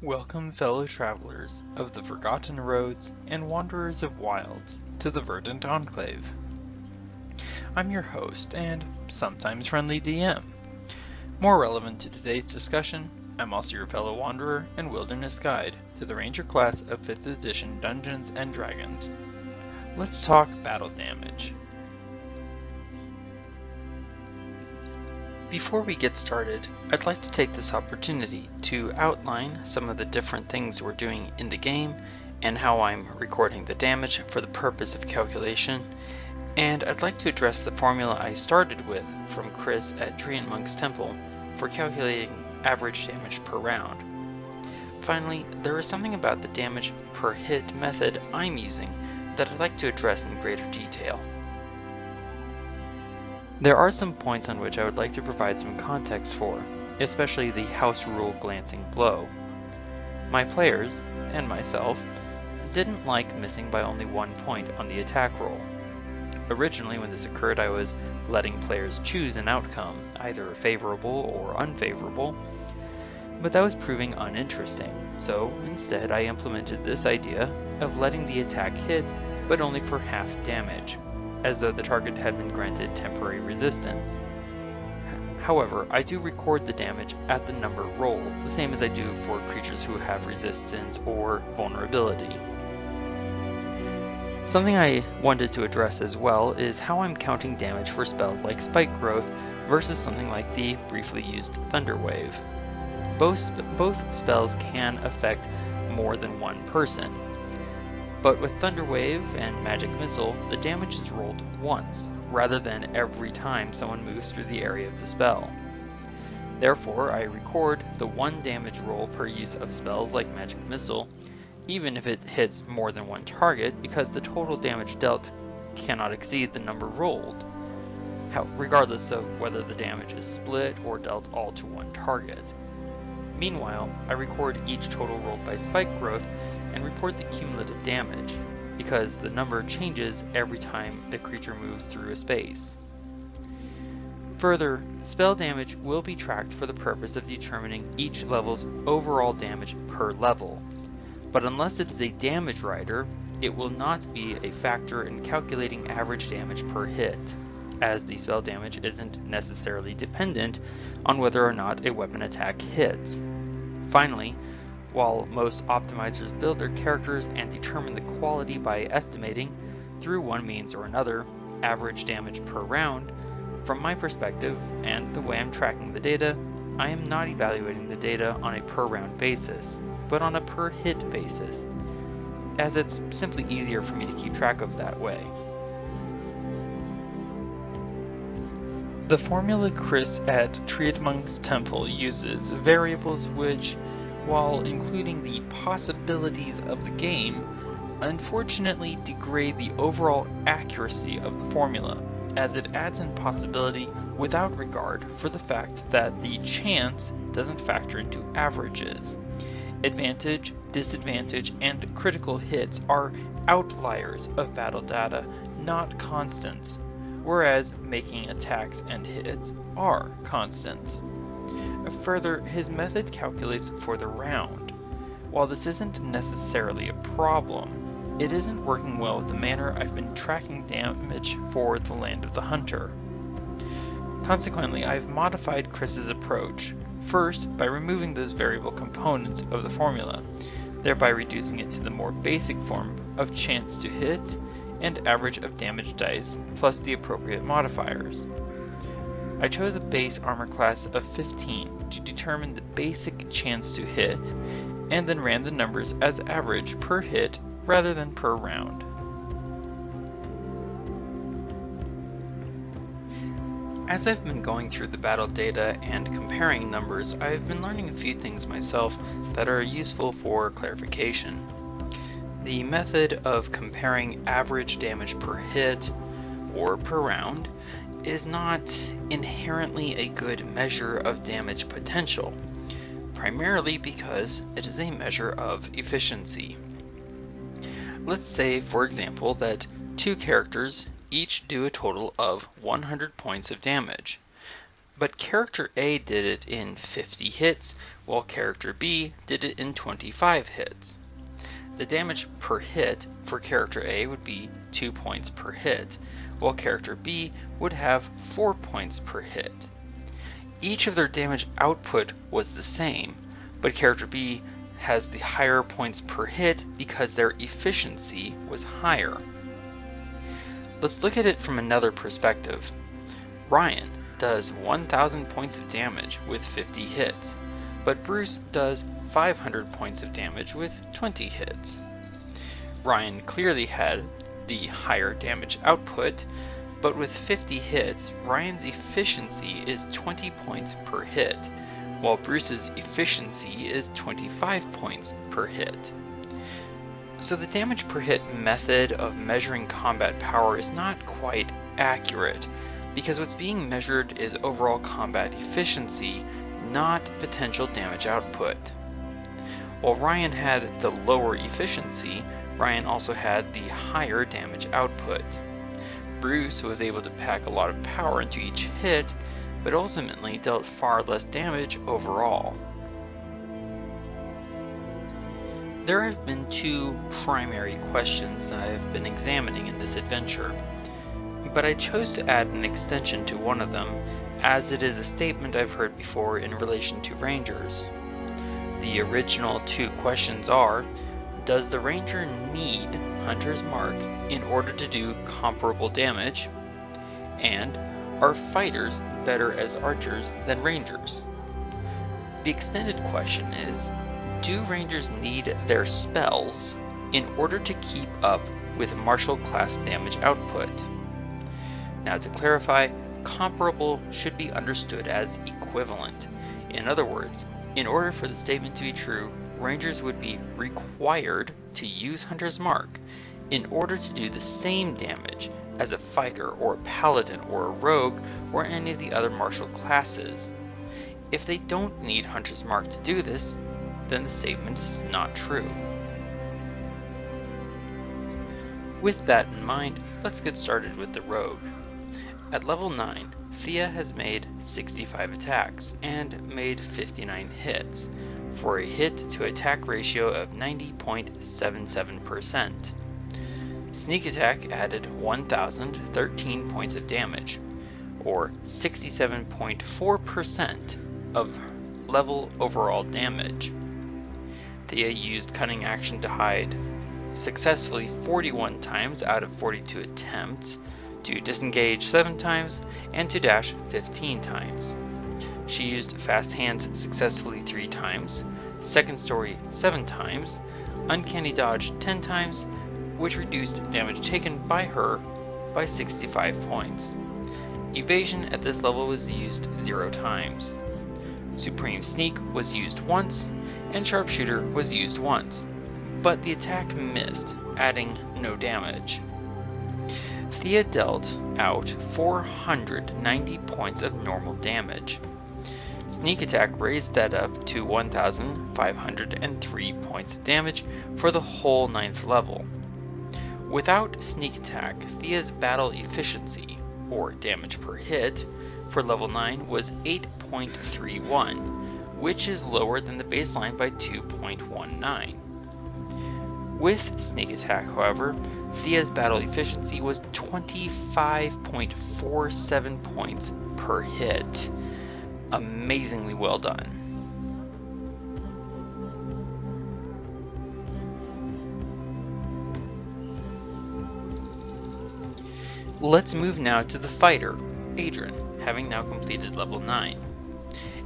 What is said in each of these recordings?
Welcome, fellow travelers of the forgotten roads and wanderers of wilds, to the Verdant Enclave. I'm your host and sometimes friendly DM. More relevant to today's discussion, I'm also your fellow wanderer and wilderness guide to the Ranger class of 5th edition Dungeons & Dragons. Let's talk battle damage. Before we get started, I'd like to take this opportunity to outline some of the different things we're doing in the game and how I'm recording the damage for the purpose of calculation, and I'd like to address the formula I started with from Chris at Tree and Monk's Temple for calculating average damage per round. Finally, there is something about the damage per hit method I'm using that I'd like to address in greater detail. There are some points on which I would like to provide some context for, especially the house rule glancing blow. My players, and myself, didn't like missing by only 1 point on the attack roll. Originally when this occurred I was letting players choose an outcome, either favorable or unfavorable, but that was proving uninteresting, so instead I implemented this idea of letting the attack hit but only for half damage, as though the target had been granted temporary resistance. However, I do record the damage at the number rolled, the same as I do for creatures who have resistance or vulnerability. Something I wanted to address as well is how I'm counting damage for spells like Spike Growth versus something like the briefly used Thunder Wave. Both spells can affect more than one person. But with Thunder Wave and Magic Missile, the damage is rolled once, rather than every time someone moves through the area of the spell. Therefore, I record the 1 damage roll per use of spells like Magic Missile, even if it hits more than one target, because the total damage dealt cannot exceed the number rolled, regardless of whether the damage is split or dealt all to one target. Meanwhile, I record each total rolled by Spike Growth and report the cumulative damage, because the number changes every time a creature moves through a space. Further, spell damage will be tracked for the purpose of determining each level's overall damage per level, but unless it is a damage rider, it will not be a factor in calculating average damage per hit, as the spell damage isn't necessarily dependent on whether or not a weapon attack hits. Finally, while most optimizers build their characters and determine the quality by estimating, through one means or another, average damage per round, from my perspective and the way I'm tracking the data, I am not evaluating the data on a per round basis, but on a per hit basis, as it's simply easier for me to keep track of that way. The formula Chris at Tree and Monk's Temple uses variables which, while including the possibilities of the game, unfortunately degrade the overall accuracy of the formula, as it adds in possibility without regard for the fact that the chance doesn't factor into averages. Advantage, disadvantage, and critical hits are outliers of battle data, not constants, whereas making attacks and hits are constants. Further, his method calculates for the round. While this isn't necessarily a problem, it isn't working well with the manner I've been tracking damage for the Land of the Hunter. Consequently, I've modified Chris's approach, first by removing those variable components of the formula, thereby reducing it to the more basic form of chance to hit and average of damage dice plus the appropriate modifiers. I chose a base armor class of 15 to determine the basic chance to hit, and then ran the numbers as average per hit rather than per round. As I've been going through the battle data and comparing numbers, I've been learning a few things myself that are useful for clarification. The method of comparing average damage per hit, or per round, is not inherently a good measure of damage potential, primarily because it is a measure of efficiency. Let's say, for example, that 2 characters each do a total of 100 points of damage. But character A did it in 50 hits, while character B did it in 25 hits. The damage per hit for character A would be 2 points per hit, while character B would have 4 points per hit. Each of their damage output was the same, but character B has the higher points per hit because their efficiency was higher. Let's look at it from another perspective. Ryan does 1,000 points of damage with 50 hits, but Bruce does 500 points of damage with 20 hits. Ryan clearly had the higher damage output, but with 50 hits, Ryan's efficiency is 20 points per hit, while Bruce's efficiency is 25 points per hit. So the damage per hit method of measuring combat power is not quite accurate, because what's being measured is overall combat efficiency, not potential damage output. While Ryan had the lower efficiency, Ryan also had the higher damage output. Bruce was able to pack a lot of power into each hit, but ultimately dealt far less damage overall. There have been two primary questions I've been examining in this adventure, but I chose to add an extension to one of them, as it is a statement I've heard before in relation to Rangers. The original two questions are, does the Ranger need Hunter's Mark in order to do comparable damage? And are fighters better as archers than Rangers? The extended question is, do Rangers need their spells in order to keep up with martial class damage output? Now to clarify, comparable should be understood as equivalent. In other words, in order for the statement to be true, Rangers would be required to use Hunter's Mark in order to do the same damage as a fighter or a paladin or a rogue or any of the other martial classes. If they don't need Hunter's Mark to do this, then the statement is not true. With that in mind, let's get started with the rogue. At level 9, Thea has made 65 attacks and made 59 hits, for a hit to attack ratio of 90.77%. Sneak attack added 1,013 points of damage, or 67.4% of level overall damage. Thea used cunning action to hide successfully 41 times out of 42 attempts, to disengage 7 times, and to dash 15 times. She used fast hands successfully 3 times, second story 7 times, uncanny dodge 10 times, which reduced damage taken by her by 65 points. Evasion at this level was used 0 times. Supreme Sneak was used once, and Sharpshooter was used once, but the attack missed, adding no damage. Thea dealt out 490 points of normal damage. Sneak attack raised that up to 1,503 points of damage for the whole 9th level. Without sneak attack, Thea's battle efficiency, or damage per hit, for level 9 was 8.31, which is lower than the baseline by 2.19. With sneak attack, however, Thea's battle efficiency was 25.47 points per hit. Amazingly well done. Let's move now to the fighter, Adrian, having now completed level 9.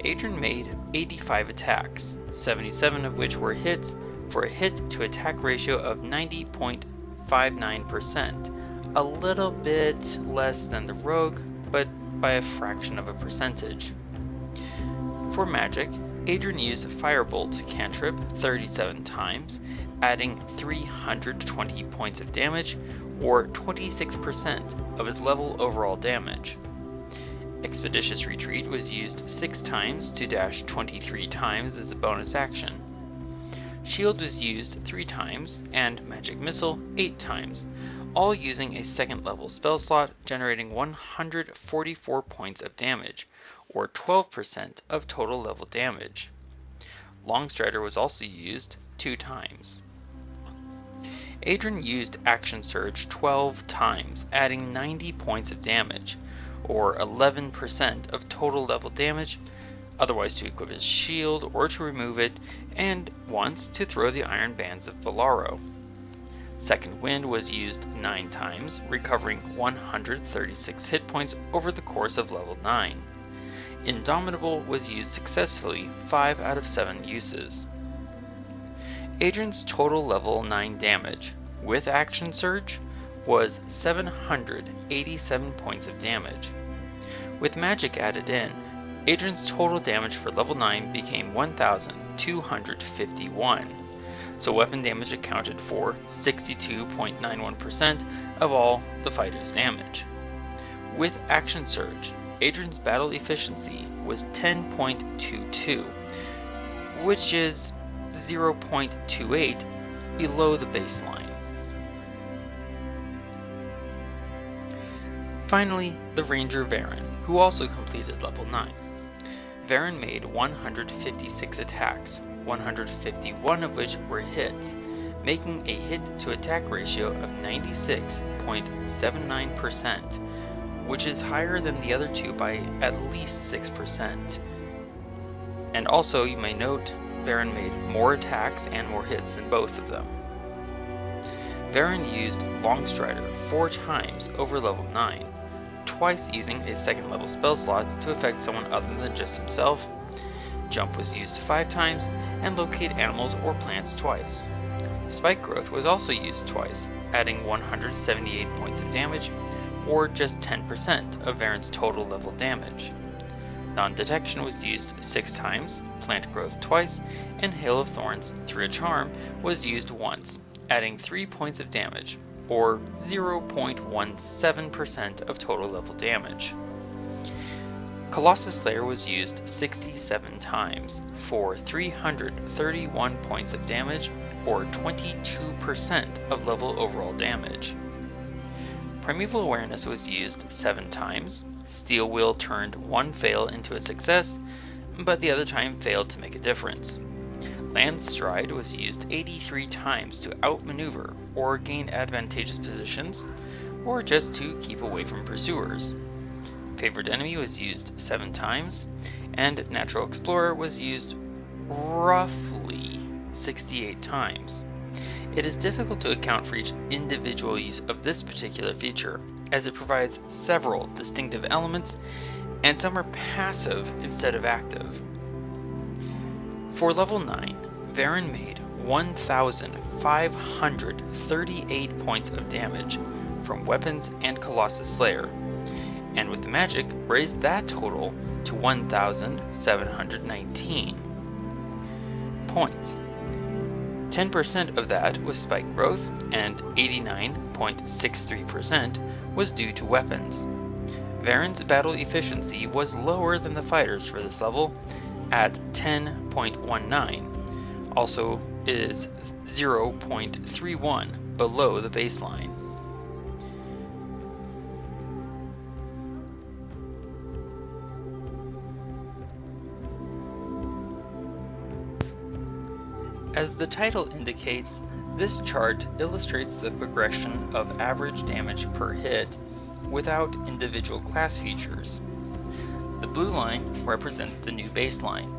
Adrian made 85 attacks, 77 of which were hits, for a hit to attack ratio of 90.59%, a little bit less than the rogue, but by a fraction of a percentage. For magic, Adrian used Firebolt cantrip 37 times, adding 320 points of damage, or 26% of his level overall damage. Expeditious Retreat was used 6 times to dash 23 times as a bonus action. Shield was used 3 times, and Magic Missile 8 times, all using a 2nd level spell slot, generating 144 points of damage, or 12% of total level damage. Longstrider was also used 2 times. Adrian used Action Surge 12 times, adding 90 points of damage, or 11% of total level damage, otherwise to equip his shield or to remove it, and once to throw the Iron Bands of Valaro. Second Wind was used 9 times, recovering 136 hit points over the course of level 9. Indomitable was used successfully 5 out of 7 uses. Adrian's total level 9 damage, with Action Surge, was 787 points of damage. With magic added in, Adrian's total damage for level 9 became 1,251, so weapon damage accounted for 62.91% of all the fighter's damage. With Action Surge, Adrian's battle efficiency was 10.22, which is 0.28 below the baseline. Finally, the Ranger Varen, who also completed level 9. Varen made 156 attacks, 151 of which were hits, making a hit-to-attack ratio of 96.79%, which is higher than the other two by at least 6%. And also, you may note, Varen made more attacks and more hits than both of them. Varen used Longstrider 4 times over level 9, twice using a second level spell slot to affect someone other than just himself. Jump was used 5 times, and Locate Animals or Plants twice. Spike Growth was also used twice, adding 178 points of damage, or just 10% of Varen's total level damage. Non-Detection was used 6 times, Plant Growth twice, and Hail of Thorns through a charm was used once, adding 3 points of damage, or 0.17% of total level damage. Colossus Slayer was used 67 times for 331 points of damage, or 22% of level overall damage. Primeval Awareness was used 7 times. Steel Will turned one fail into a success, but the other time failed to make a difference. Land Stride was used 83 times to outmaneuver or gain advantageous positions, or just to keep away from pursuers. Favored Enemy was used 7 times, and Natural Explorer was used roughly 68 times. It is difficult to account for each individual use of this particular feature, as it provides several distinctive elements, and some are passive instead of active. For level 9, Varen made 1,538 points of damage from weapons and Colossus Slayer, and with the magic raised that total to 1,719 points. 10% of that was Spike Growth, and 89.63% was due to weapons. Varen's battle efficiency was lower than the fighters for this level at 10.19, also is 0.31 below the baseline. As the title indicates, this chart illustrates the progression of average damage per hit without individual class features. The blue line represents the new baseline,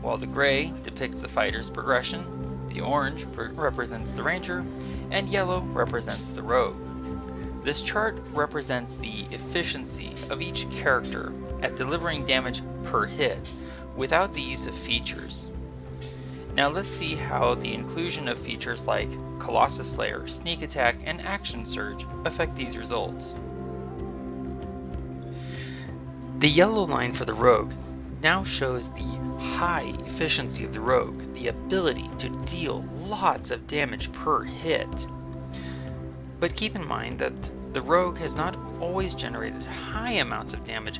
while the gray depicts the fighter's progression, the orange represents the ranger, and yellow represents the rogue. This chart represents the efficiency of each character at delivering damage per hit without the use of features. Now let's see how the inclusion of features like Colossus Slayer, Sneak Attack, and Action Surge affect these results. The yellow line for the rogue now shows the high efficiency of the rogue, the ability to deal lots of damage per hit. But keep in mind that the rogue has not always generated high amounts of damage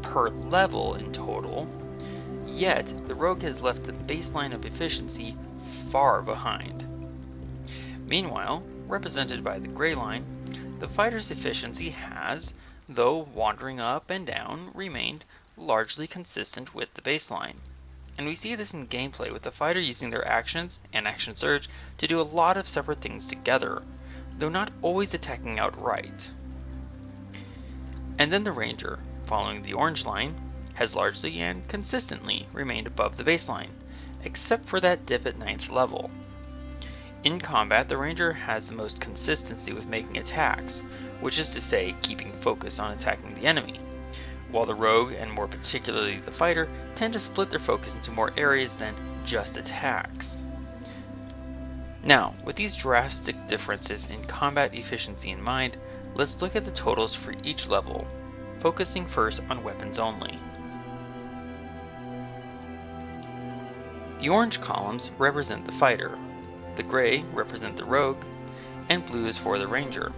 per level in total. Yet, the rogue has left the baseline of efficiency far behind. Meanwhile, represented by the gray line, the fighter's efficiency has, though wandering up and down, remained largely consistent with the baseline. And we see this in gameplay with the fighter using their actions and action surge to do a lot of separate things together, though not always attacking outright. And then the ranger, following the orange line, has largely and consistently remained above the baseline, except for that dip at 9th level. In combat, the ranger has the most consistency with making attacks, which is to say keeping focus on attacking the enemy, while the rogue, and more particularly the fighter, tend to split their focus into more areas than just attacks. Now, with these drastic differences in combat efficiency in mind, let's look at the totals for each level, focusing first on weapons only. The orange columns represent the fighter, the gray represent the rogue, and blue is for the ranger.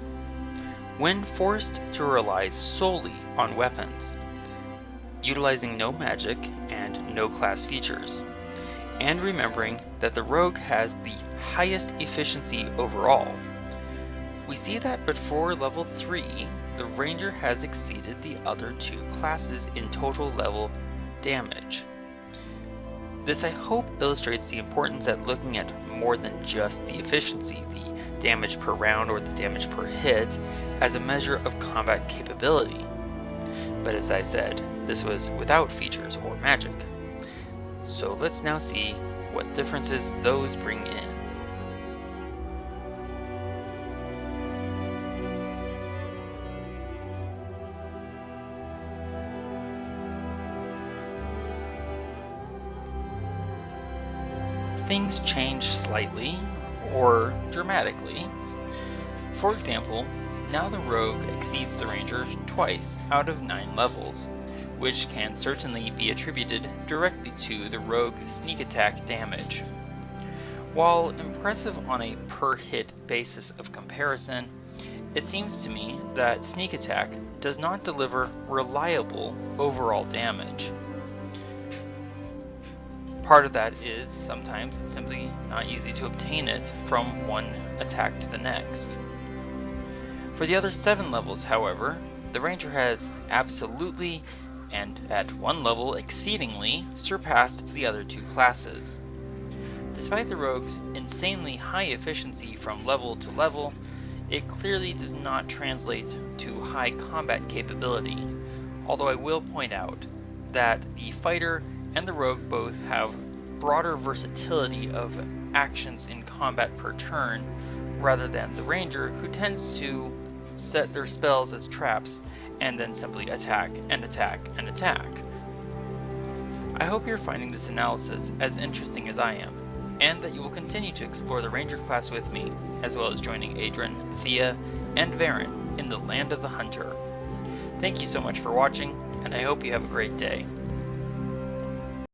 When forced to rely solely on weapons, utilizing no magic and no class features, and remembering that the rogue has the highest efficiency overall, we see that before level 3, the ranger has exceeded the other two classes in total level damage. This I hope illustrates the importance at looking at more than just the efficiency, the damage per round or the damage per hit, as a measure of combat capability. But as I said, this was without features or magic. So let's now see what differences those bring in. Things change slightly or dramatically. For example, now the rogue exceeds the ranger twice out of 9 levels, which can certainly be attributed directly to the rogue sneak attack damage. While impressive on a per hit basis of comparison, it seems to me that sneak attack does not deliver reliable overall damage. Part of that is sometimes it's simply not easy to obtain it from one attack to the next. For the other 7 levels, however, the ranger has absolutely, and at one level exceedingly, surpassed the other two classes. Despite the rogue's insanely high efficiency from level to level, it clearly does not translate to high combat capability, although I will point out that the fighter and the rogue both have broader versatility of actions in combat per turn, rather than the ranger, who tends to set their spells as traps and then simply attack and attack and attack. I hope you're finding this analysis as interesting as I am, and that you will continue to explore the ranger class with me, as well as joining Adrian, Thea, and Varen in the Land of the Hunter. Thank you so much for watching, and I hope you have a great day.